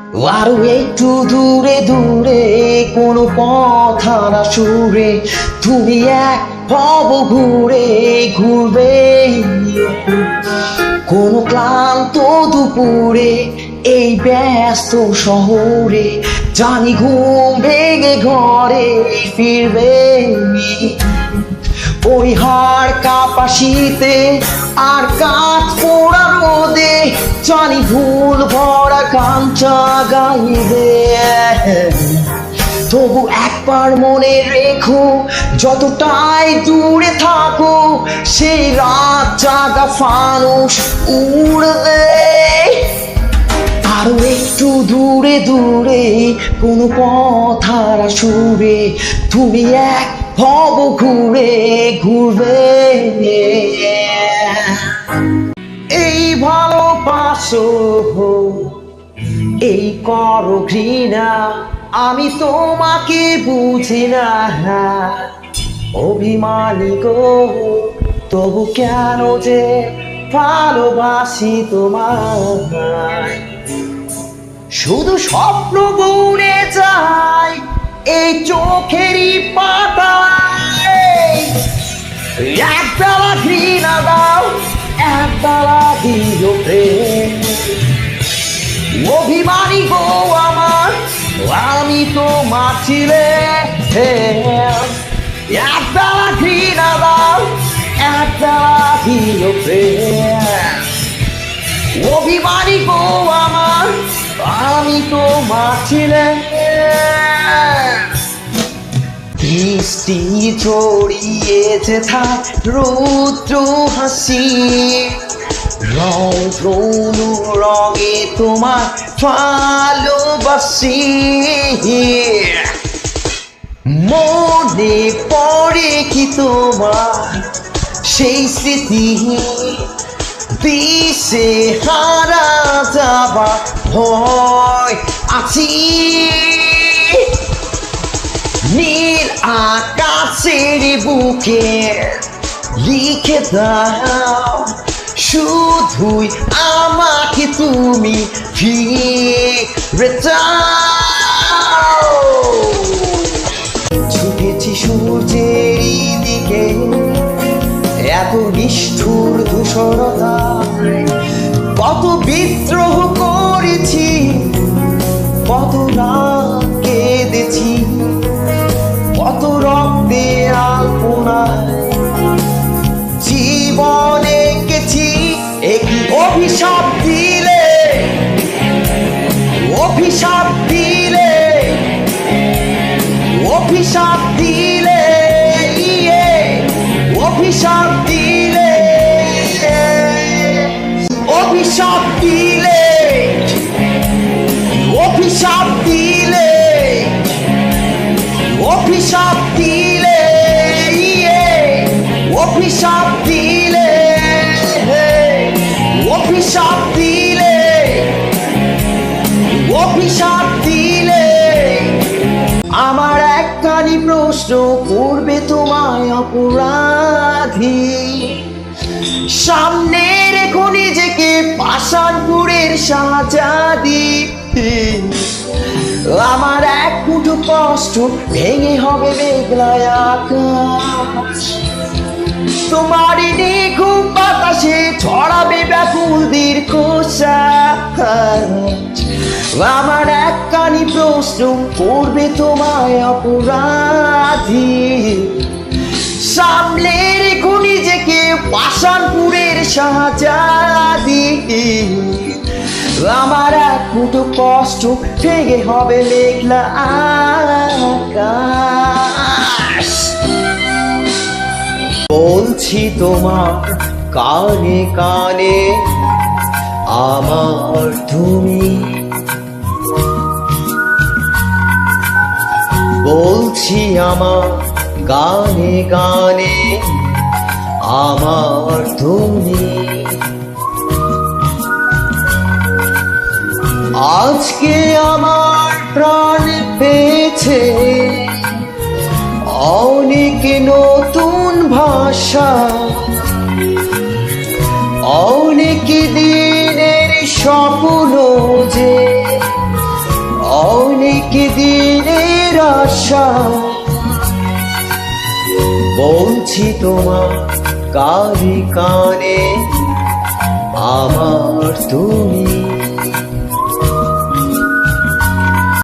আরো একটু দূরে দূরে কোনো পথারা সুরে তুমি এক ভব ঘুরে ঘুরবে কোনো ক্লান্ত দুপুরে এই ব্যস্ত শহরে জানি ঘুম ভেঙে ঘরে ফিরবে ওই হাড় কাঁপা শীতে আর কাঠ পোড়া রোদে জানি ভুল ভরা কাঞ্চা গাইবে তবু একবার মনে রেখো যতটাই দূরে থাকো সেই রাত জাগা ফানুস উড়বে আরো একটু দূরে দূরে কোনো পথারা সুরে তুমি এক ভব ঘুরে ঘুরবে এই ভালোবাসো এই করো ঘৃণা আমি তোমাকে বুঝি না অভিমানী গো তবু কেন যে ভালোবাসি তোমায় শুধু স্বপ্ন বুনে যায় এই চোখেরই পাতায় একবেলা ঘৃণা দাও একবেলা দিও প্রেম অভিমানী গো আমার আমি তোমার ছিলে একবেলা ঘৃণা দাও একবেলা দিও প্রেম অভিমানী গো আমার আমি তোমার ছিলে বৃষ্টি ছড়িয়েছে থাক রৌদ্র হাসি রং রৌনু রঙে তোমার ভালোবাসি মনে পড়ে কি তোমার সেই স্মৃতি দিশে হারা যাবা ভয় আছি নীল আকাশের বুকে লিখে দাও শুধুই আমাকে তুমি ফিরে চাও ছুটেছি সূর্যের দিকে এত নিষ্ঠুর ধূসরতা কত বিদ্রোহ করেছি কত রাত কেঁদেছি কত রক্তে আলপনায় জীবনে গেছি একই অভিশাপ দিলে অভিশাপ দিলে অভিশাপ দিলে অভিশাপ দিলে অভিশাপ দিলে অভিশাপ দিলে অভিশাপ দিলে অভিশাপ দিলে অভিশাপ দিলে অভিশাপ দিলে আমার একখানি প্রশ্ন করবে তোমায় অপরাধী সামনে রেখো নিজেকে পাষাণপুরের শাহজাদি আমার এক মুঠো কষ্ট ভেঙে হবে মেঘলা আকাশ তোমারই নিঘুম বাতাসে ছড়াবে ব্যাকুল দীর্ঘশ্বাস আমার একখানি প্রশ্ন করবে তোমায় অপরাধী সামলে রেখো নিজেকে পাষাণপুরের শাহজাদি আমার এক মুঠো কষ্ট ভেঙে হবে মেঘলা আকাশ বলছি তোমার কানে কানে আমার তুমি বলছি আমার গানে গানে আমার তুমি আজকে আমার প্রাণ পেয়েছে অনেক নতুন ভাষা অনেক দিনের স্বপ্ন যে কি দিনের আশা, বলছি তোমার কানে কানে আমার তুমি